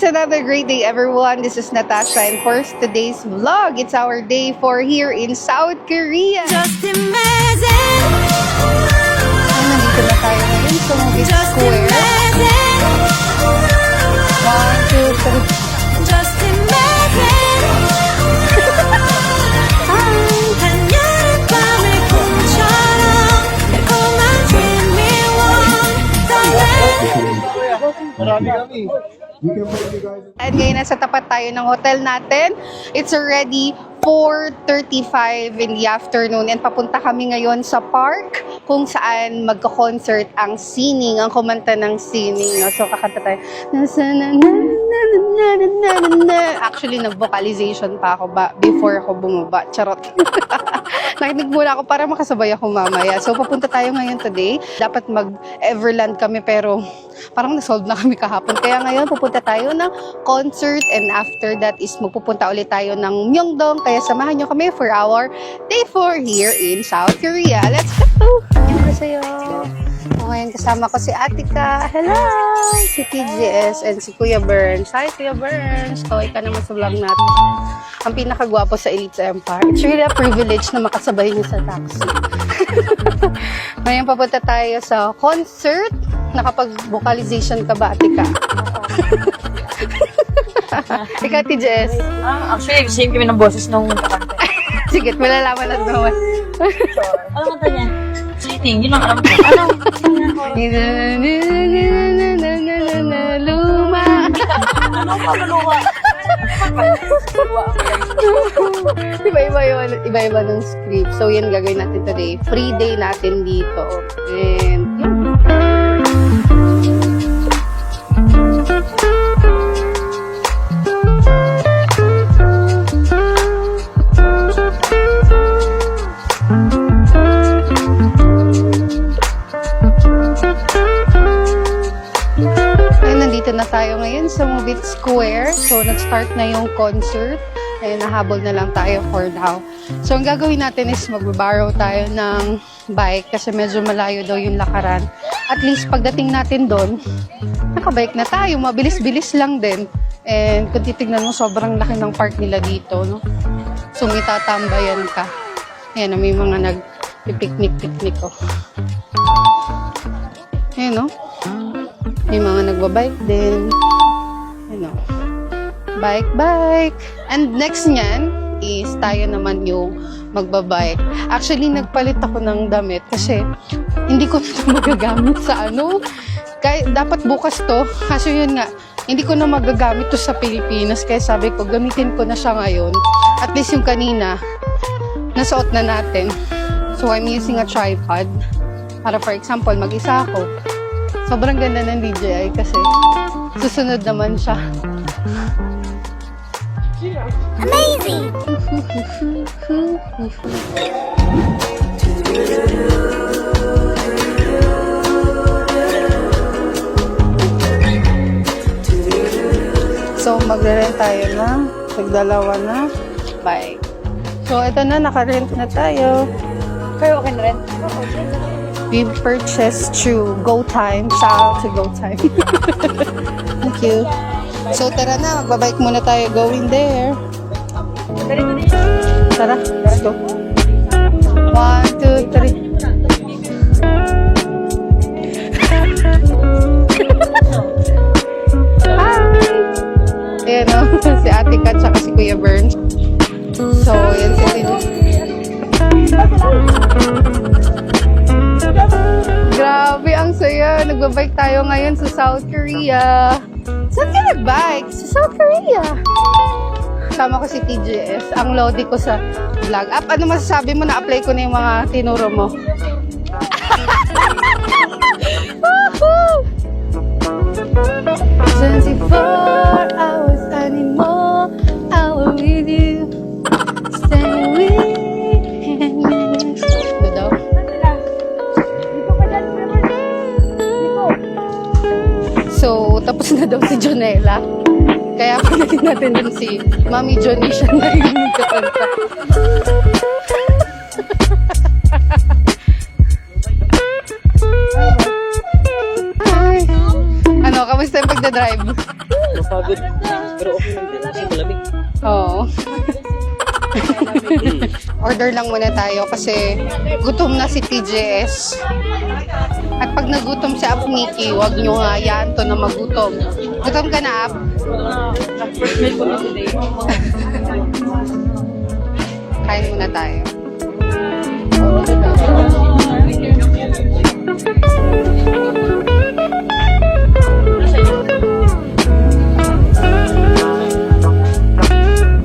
It's another great day, everyone. This is Natasha, and for today's vlog, it's our day 4 here in South Korea. Just imagine. Nandito na tayo ngayon sa Movie Just Square. imagine. 1, 2, 3. Just imagine. 한여름밤의 꿈처럼 달콤한 dreamy one. Marami kami. You can play you guys. And ngayon nasa tapat tayo ng hotel natin. It's already 4:35 in the afternoon and papunta kami ngayon sa park kung saan magko-concert ang Sining, ang kumanta ng Sining. No? So kakanta tayo. Actually, nag-vocalization pa ako before ako bumaba. Charot. Nakinig muna ako para makasabay ako mamaya. So papunta tayo ngayon today. Dapat mag-Everland kami pero parang nasolve na kami kahapon. Kaya ngayon pupunta tayo ng concert and after that is magpupunta ulit tayo ng Myeongdong. Kaya samahan nyo kami for our day 4 here in South Korea. Let's go! Annyeonghaseyo! Ngayon kasama ko si Atika. Hello! Si TGS and si Kuya Burns. Hi Kuya Burns! Kaway ka naman sa vlog natin. Ang pinakagwapo sa Elite Empire. It's really a privilege na makasabay niyo sa taxi. Ngayon papunta tayo sa concert. Nakapag-vocalization ka ba, Atika? Ikaw, TJS. Actually, same kami ng boses nung kakanta. Sige, malalaman na naman. Ano kanta niya? Cheating, yun ang alam ko. Ano? Luma. Ano pa, maluwa? Iba-iba ng script. So, yan gagawin natin today. Free day natin dito. And, yun. Nandito na tayo ngayon sa Movie Square. So, nag-start na yung concert. And nahabol na lang tayo for now. So, ang gagawin natin is mag-borrow tayo ng bike kasi medyo malayo daw yung lakaran. At least, pagdating natin doon, nakabike na tayo. Mabilis-bilis lang din. And kung titignan mo, sobrang laki ng park nila dito, no? So, may tatambayan ka. Ayan, may mga nag-picnic-picnic, oh. Ayan, no? May mga nagbabike din. You know, bike. And next niyan is tayo naman yung magbabike. Actually, nagpalit ako ng damit kasi hindi ko na magagamit sa ano. Kaya, dapat bukas to. Kasi yun nga, hindi ko na magagamit to sa Pilipinas. Kaya sabi ko, gamitin ko na siya ngayon. At least yung kanina, nasuot na natin. So, I'm using a tripod. Para for example, mag-isa ako. Sobrang ganda ng DJI kasi susunod naman siya. Amazing. So, magre-rent tayo na. Nagdalawa na. Bye. So, ito na. Naka-rent na tayo. Kayo okay na rin? We purchased through GoTime. Shout out to GoTime. Thank you. So, tara na. Magbabike muna tayo going there. Tara. Let's go. 1, 2, 3. Hi! Ayan o. Si Atika at si Kuya Burns. So, yan si Tino. Grabe, ang saya. Nagbabike tayo ngayon sa South Korea. Saan ka nagbike? Sa South Korea. Sama ko si TGS. Ang lodi ko sa vlog. Ano masasabi mo? Na-apply ko na yung mga tinuro mo. Woohoo! 24 hours anymore. I will with you. Stay with me. Ano daw? So, tapos na daw si Jonella. Kaya pagdating natin dun si Mami Johnny, siya na yung nagkakanta. Hi! Ano, kamusta yung pagdadrive? Nakakapagod. Pero okay lang din kasi malamig. Oo. Order lang muna tayo kasi gutom na si TJS. At pag nagutom si Ap Nikki, huwag nyo hayaan to na magutom. Gutom ka na, Ap? First meal ko today. Kain muna tayo.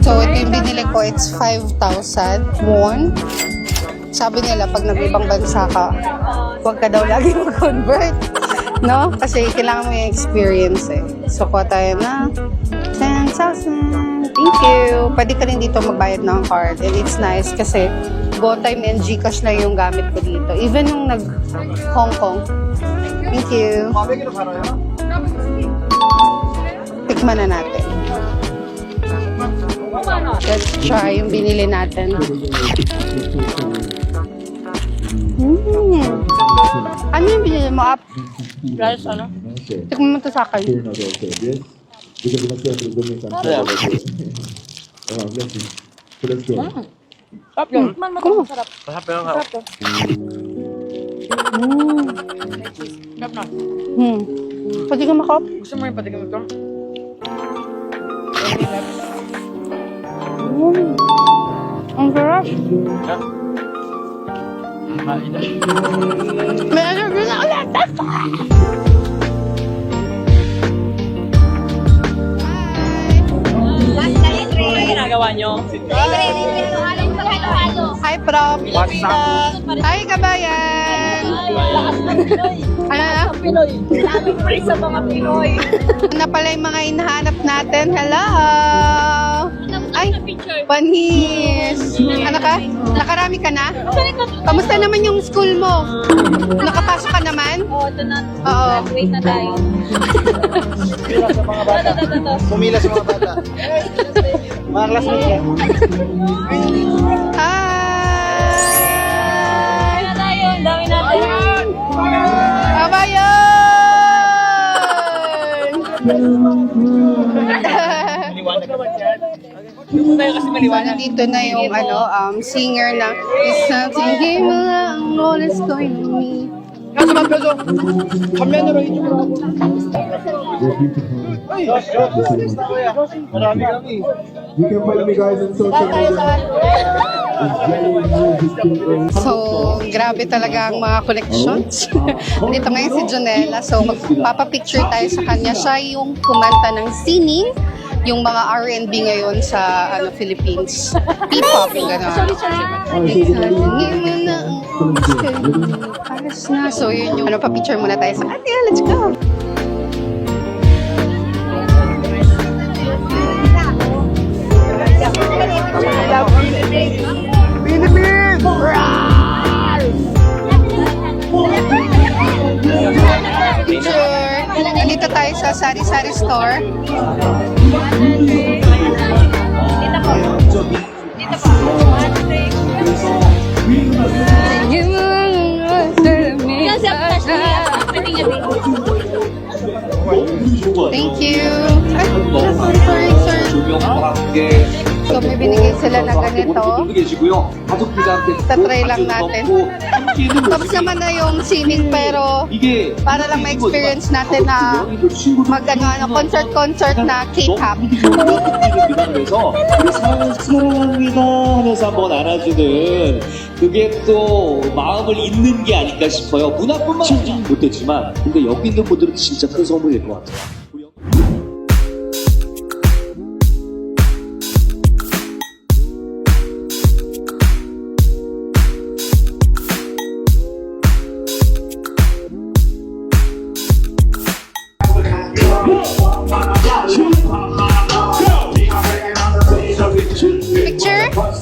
So, ito yung binili ko. It's 5,000 won. Sabi nila, pag nag-ibang bansa ka, huwag ka daw lagi mag-convert. No? Kasi kailangan mo yung experience eh. So, kuha tayo na 10,000. Thank you. Pwede ka rin dito magbayad ng card. And it's nice kasi GoTime and GCash lang yung gamit ko dito. Even nung nag-Hong Kong. Thank you. Tikman na natin. Let's try yung binili natin. Ano yung binili mo, Up? Rice, ano? Tikman mo ito sa akin. Sarap yun. Man mo ito, sarap. Masarap yun nga. Sarap to. Sarap na. Pwede ka makop? Gusto mo yung patikim ito? Ang sarap. Kain na. May interview na ulit. Ano ginagawa nyo? Hi, Prof. What's up? Hi, kabayan. Ano na? Pinoy. Daming free sa mga Pinoy. Ano na pala yung mga hinahanap natin? Hello! Ay, panis! Ano ka? Nakarami ka na? Kamusta naman yung school mo? Nakapasok ka naman? Oo, ito na. Oo. Wait na tayo. Pumila sa mga bata. Pumila sa mga bata. Mga classmates yan. Hi! Wait na tayo. Ang dami natin. Kabayan! So, nandito na yung singer na It's something game lang all is going to me. Marami kami. You can follow me guys on social media. So, grabe talaga ang mga collections. Dito ngayon si Jonella. So, magpapapicture tayo sa kanya. Siya yung kumanta ng singing, yung mga R&B ngayon sa Philippines. P-pop, gano'n. So, yun yung papicture muna tayo sa kanya. Let's go! Picture! Nandito tayo sa Sari-Sari Store. Thank you. Ay, sorry. So, may binigay sila na ganito. Tatry lang natin. Tapos naman na yung singing pero para lang ma-experience natin na concert na K-pop. 그래서 우리 사랑합니다 하면서 한번 안아주는 그게 또 마음을 잇는 게 아닐까 싶어요. 문화뿐만 아니라 못했지만 근데 여기 있는 분들은 진짜 큰 선물일 것 같아요.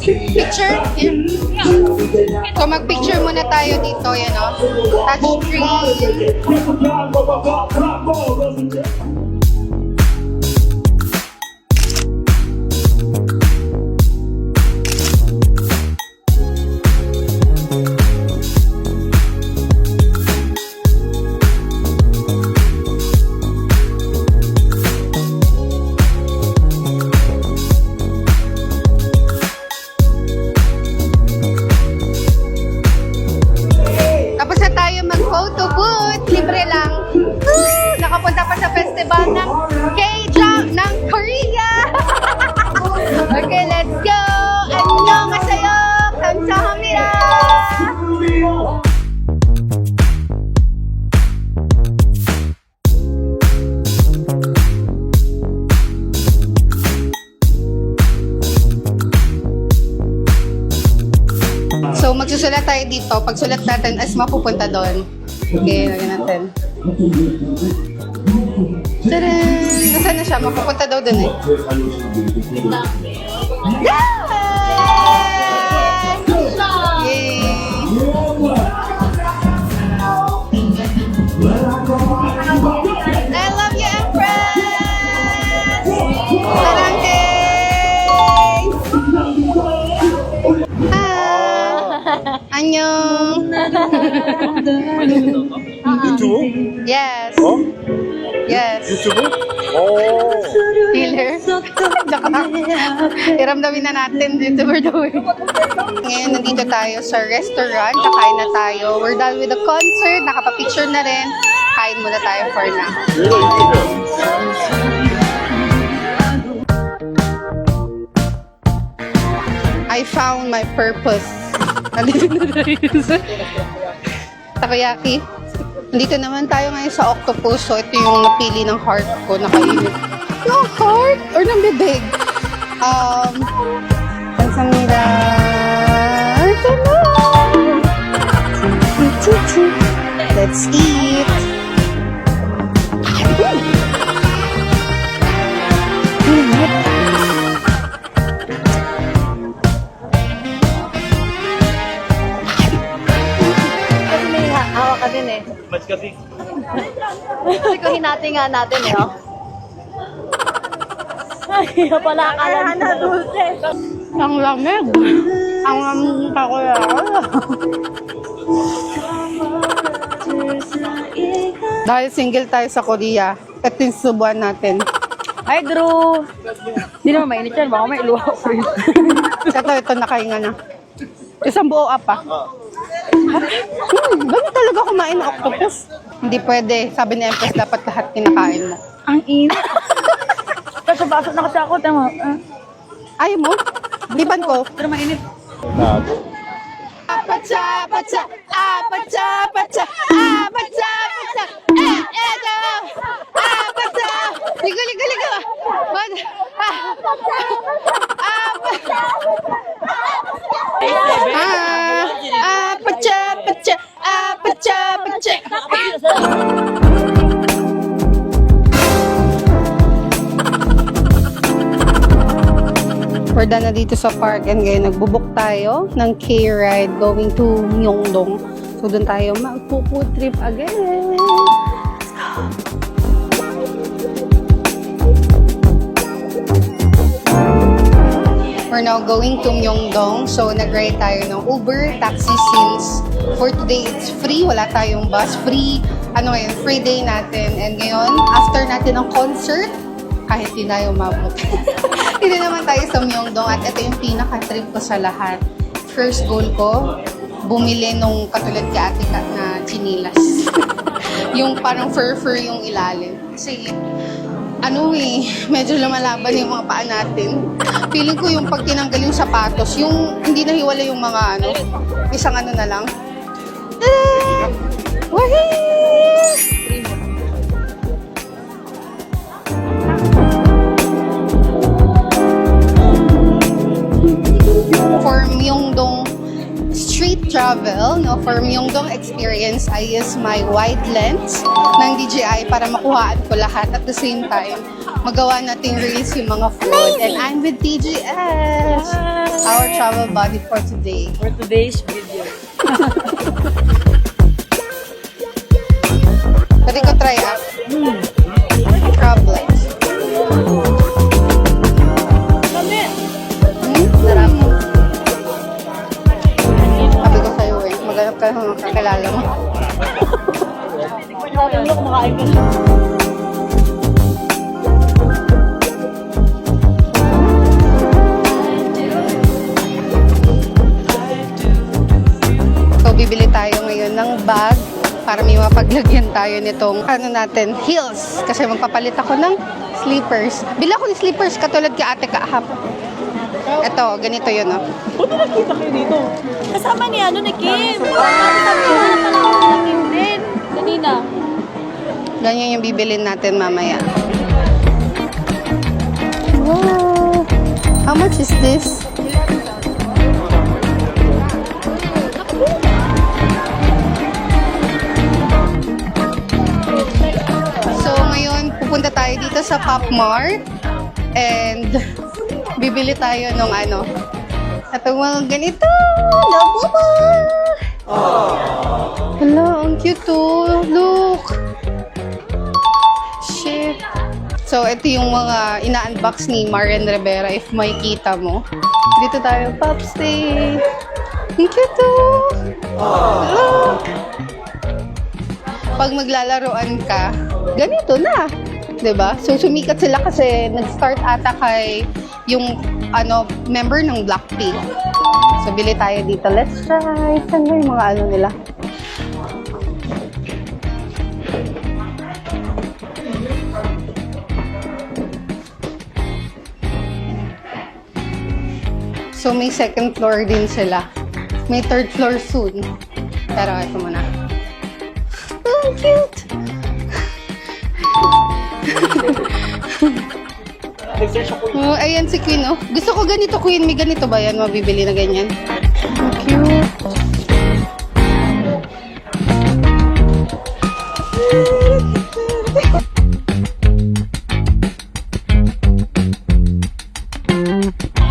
Picture? So, mag-picture muna tayo dito, yan o. Touchscreen. Magsulat tayo dito. Pag sulat natin, as mapupunta doon. Okay, lagyan natin. Tadaan! Nasaan na siya? Mapupunta daw doon eh. Yay! I love you, Empress! Sarangke! Annyeong! 유튜브? Yes. 어? Yes. 유튜브? 오. Healer. Tsaka, iramdamin na natin dito we're doing. Ngayon, nandito tayo sa restaurant. Kakain na tayo. We're done with the concert. Nakapapicture na rin. Kain muna tayo for now. I found my purpose. Nandito na tayo sa takoyaki. Nandito naman tayo ngayon sa octopus. So, ito yung napili ng heart ko na kainit. Ng heart? Or ng bibig? Pansamida. Ito na! Let's eat! Kasi may hawak ka din eh. Kasi kung hinati nga natin eh, oh. Ay, pala akala na dulce. Ang lamig! Ang lamig ng takoyaki. Dahil single tayo sa Korea, ito yung subuan natin. Ay, Drew. Hindi naman mainit yan. Baka may iluha ko rin. Ito, nakahinga na. Isang buo apa. Ganun talaga kumain ng octopus. Hindi pwede. Sabi ni Empress, dapat lahat kinakain mo. Ang init. Tapos baso na kasi ako. Tama. Ayaw mo? Liban ko. Pero mainit. 나도. Apacha, pacha, apacha, pacha, apacha, pacha, edo, apacha, ligo, ligo, ligo, apacha, pacha, apacha, pacha. We're done na dito sa park and ngayon nagbubuk tayo ng K-ride going to Myeongdong. So doon tayo magpo-food trip again. We're now going to Myeongdong. So nag-ride tayo ng Uber, taxi since for today it's free. Wala tayong bus. Free, free day natin. And ngayon, after natin ng concert, kahit di tayo mabot. Hindi naman tayo sa Myeongdong at ito yung pinaka-trip ko sa lahat. First goal ko, bumili nung katulad kay Ate Kat na chinilas. Yung parang fur-fur yung ilalim. Kasi, medyo lumalaban yung mga paa natin. Feeling ko yung pag tinanggal yung sapatos, yung hindi nahiwala yung mga isang na lang. Wahee! For Myeongdong street travel, for Myeongdong experience, I use my wide lens ng DJI para makuhaan ko lahat at the same time magawa nating reels yung mga food. And I'm with TGS, our travel buddy for today. For today's video. Pwede ko try up. Crab legs. Sarap. Sabi ko sa'yo maghanap ka ng mga kakilala mo. Sabi mo, kumakain ka siya. So, bibili tayo ngayon ng bag para may mapaglagyan tayo nitong heels. Kasi magpapalit ako ng slippers. Bili ako ng slippers katulad kay Ate Kaahap. Ito, ganito yun, Buti nakita kayo dito. Kasama ni ni Kim. Sabi ko na pala ako ni Kim din. Kanina. Ganyan yung bibilin natin mamaya. Wow! How much is this? sa Pop Mart and bibili tayo ng ano. Itong mga ganito. Love mo. Hala, ang cute to. Look. Shit. So, ito yung mga ina-unbox ni Maren Rivera if may kita mo. Dito tayo, Popstay. Ang cute to. Look. Pag maglalaroan ka, ganito na. 'Di ba? So, sumikat sila kasi nag-start ata kay yung member ng Blackpink. So, bili tayo dito. Let's try. Saan ba yung mga nila? So, may second floor din sila. May third floor soon. Pero ito muna. Oh, cute! Oh, ayan si Queen, oh. Gusto ko ganito, Queen. May ganito ba yan? Mabibili na ganyan. Oh, cute.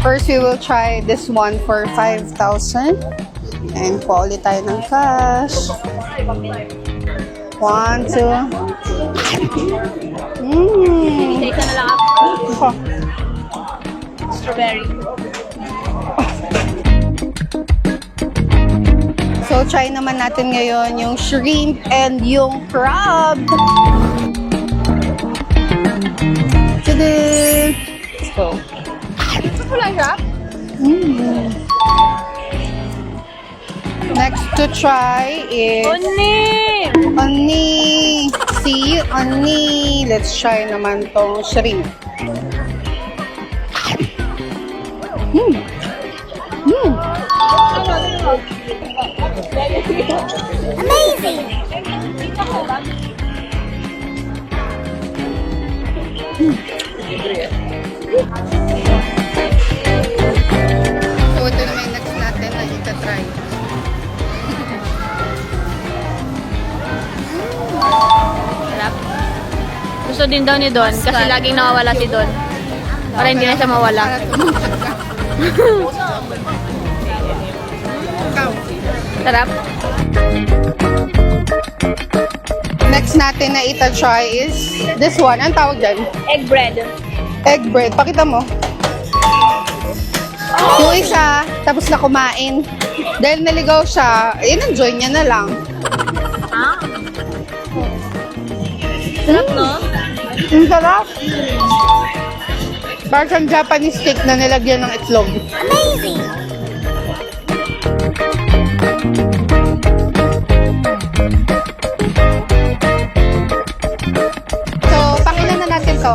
First, we will try this one for 5,000. And kuha ulit tayo ng cash. 1, 2. Take ka na lang ako. Strawberry. So, try naman natin ngayon yung shrimp and yung crab. Tada! Let's go. Wala siya? Next to try is Onni. See, Onni. Let's try naman tong shrimp. Amazing! So, ito naman yung next natin na itatry. Sarap. Gusto din daw ni Don kasi laging nawawala si Don. Para hindi na siya mawala. Sarap. Next natin na itatry is this one. Anong tawag dyan? Egg bread. Egg bread. Pakita mo. Yung isa, tapos na kumain. Dahil naligaw siya, in-enjoy niya na lang. Sarap, no? Ang sarap. Parang Japanese cake na nilagyan ng itlog. Amazing! So, pangilan na natin to.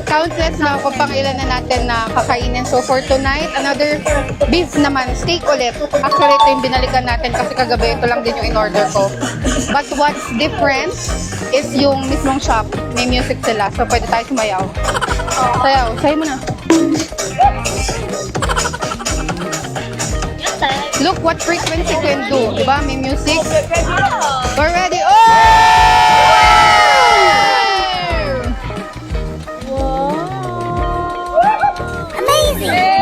Countless na kung pangilan na natin na kakainin. So, for tonight, another beef naman. Steak ulit. Actually, ito yung binalikan natin kasi kagabi ito lang din yung in-order ko. But what's different is yung mismong shop. May music sila. So, pwede tayo sumayaw. Sayaw. Sayaw mo na. Look what frequency can do. Diba? May music. We're ready. Oh! Amazing!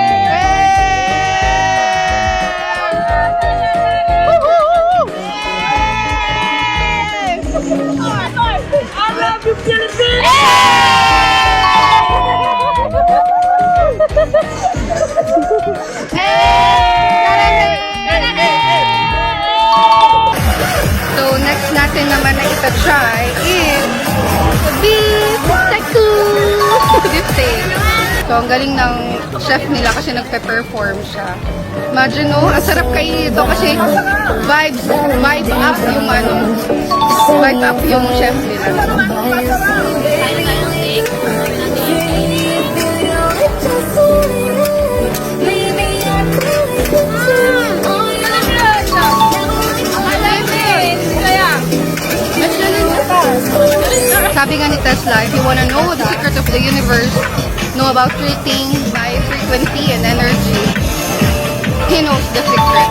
So, next natin naman na ita-try is beef taku! Beef steak. So, ang galing ng chef nila kasi nagpe-perform siya. Imagine, no? Ang sarap kainin ito kasi vibe up yung vibe up yung chef nila. Sabi nga ni Tesla, if you wanna know the secret of the universe, know about treating by frequency and energy, he knows the secret.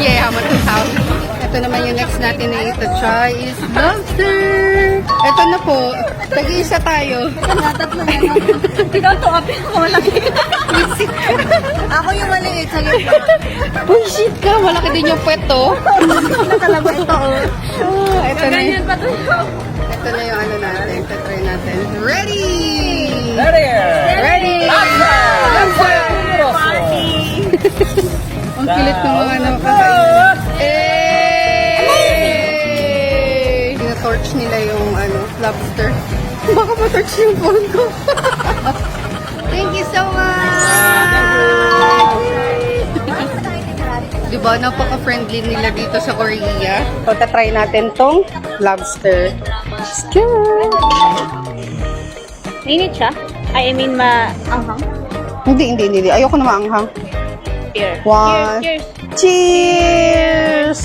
Yeah, I'm a 2000. Ito ito naman yung next natin na ita-try is lobster. Ito na po. Tag-iisa tayo. Tatlo na yan. Ikaw to, apin ako malaki. Ako yung maliit sa gitna. Bullshit ka. Malaki din yung puwet to. Talaga ito, oh. Ito na Ganyan pa to. Ito na yung ano natin. Ito-try natin. Ready! Ready! Lobster! Party! Ang kilit ng mga nakakain. Eh! Tina-torch nila yung lobster. Baka ma-torch yung phone ko. Thank you so much! Diba, napaka-friendly nila dito sa Korea. So, tatry natin tong lobster. Skin! Mainit siya? I mean, maanghang? Hindi. Ayoko na maanghang. Here. One. Cheers. Cheers!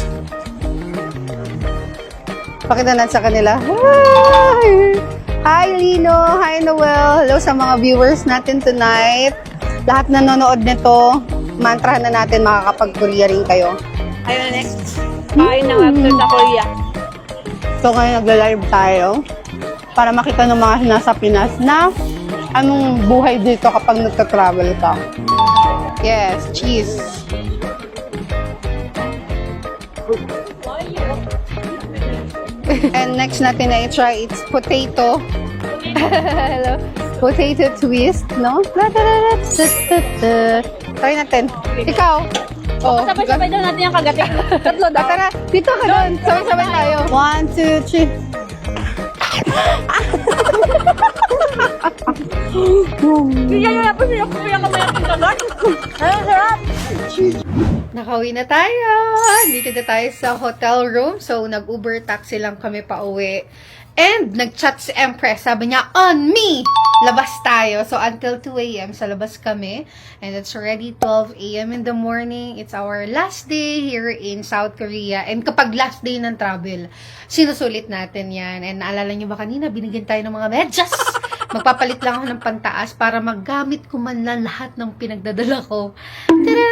Pakita natin sa kanila. Hi! Hi, Lino! Hi, Noel! Hello sa mga viewers natin tonight. Lahat na nanonood nito, mantrahan na natin makakapag-Korea rin kayo. Ayun, next. Kain ng lobster sa Korea. So, ngayon nagla-live tayo para makita ng mga nasa Pinas na anong buhay dito kapag nagka-travel ka. Yes, cheese. And next natin na i-try, it's potato. Hello. Potato twist, no? Try natin. Ikaw. Oh, Sabay-sabay daw natin yung kagating. Tatlo daw. Tara, dito ka doon. Sabay-sabay tayo. 1, 2, 3. Kaya yun ako siya kung yung kamay ang kagat. Ayun, sarap. Nakauwi na tayo. Dito na tayo sa hotel room. So, nag-Uber taxi lang kami pa uwi. And, nag-chat si Empress. Sabi niya, on me! Labas tayo. So, until 2 a.m. sa labas kami. And it's already 12 a.m. in the morning. It's our last day here in South Korea. And kapag last day ng travel, sinusulit natin yan. And naalala niyo ba kanina, binigyan tayo ng mga medyas. Magpapalit lang ako ng pantaas para maggamit ko man lang lahat ng pinagdadala ko. Tada!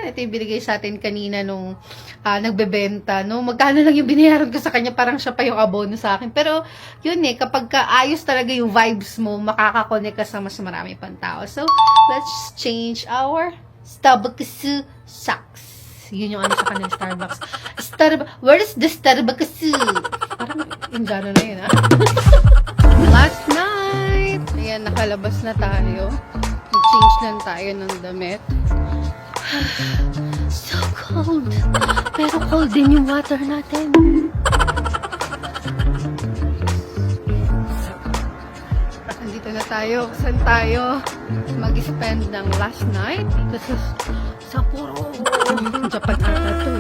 Ito yung binigay sa atin kanina nung nagbebenta, no? Magkano lang yung binayaran ko sa kanya, parang siya pa yung abono sa akin. Pero, yun kapag ayos talaga yung vibes mo, makakakonect ka sa mas marami pang tao. So, let's change our Starbucks socks. Yun yung sa kanila, Starbucks. Where is the Starbucks? Parang yung gano'n na yun, Last night, ayan, nakalabas na tayo. Nag-change lang tayo ng damit. So cold. Pero cold din yung water natin. Nandito na tayo. Saan tayo mag-spend ng last night? Dito sa Sapporo. Japan ata to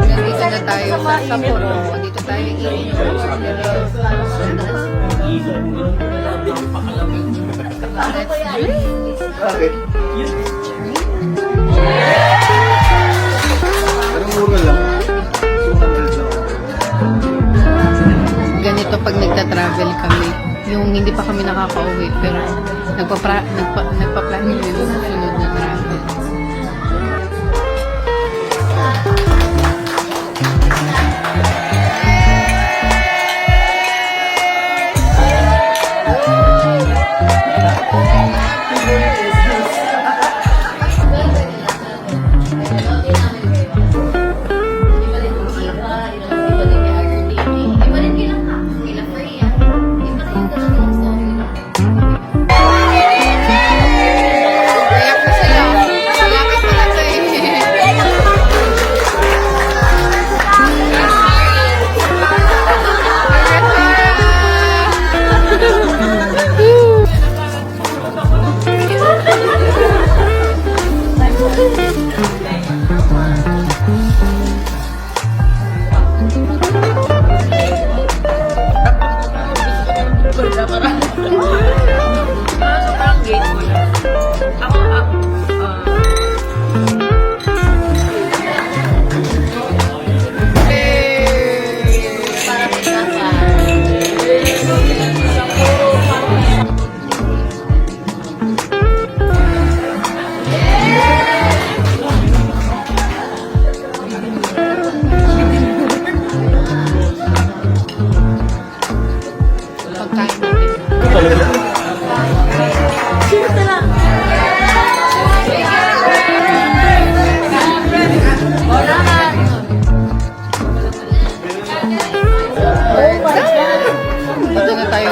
Nandito na tayo sa Sapporo. Dito tayo Bakit? Pero mura lang. 200 lang. Ganito pag nagta-travel kami. Yung hindi pa kami nakaka-uwi pero nagpa-plan yun yung susunod na travel.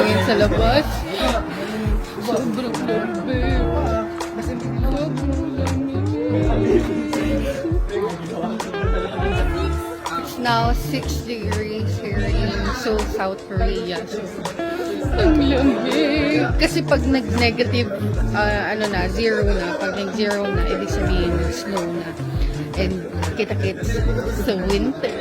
hangin sa labas. Sobrang lamig. It's now 6 degrees here in Seoul, South Korea. So, ang lamig. Kasi pag nag-negative, zero na. Pag nag-zero na, ibig sabihin snow na. And kita-kits sa winter.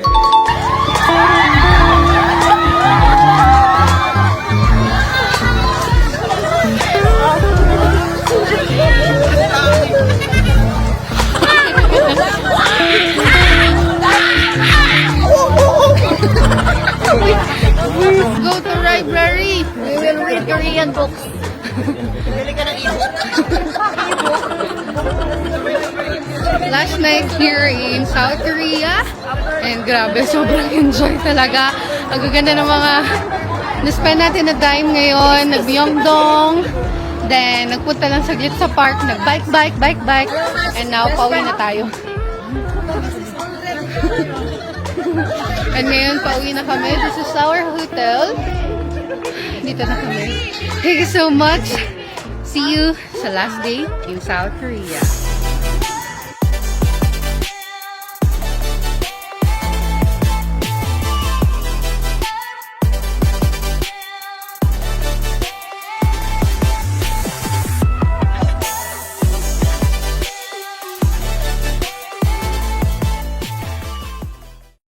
Go to library. We will read Korean books. Last night here in South Korea. And grabe, sobrang enjoy talaga. Ang gaganda ng mga na-spend natin na time ngayon. Nag-Myeongdong. Then, nagpunta lang saglit sa park. Nag-bike. And now, pauwi na tayo. And ngayon, pauwi na kami. This is our hotel. Dito na kami. Thank you so much. See you sa last day in South Korea.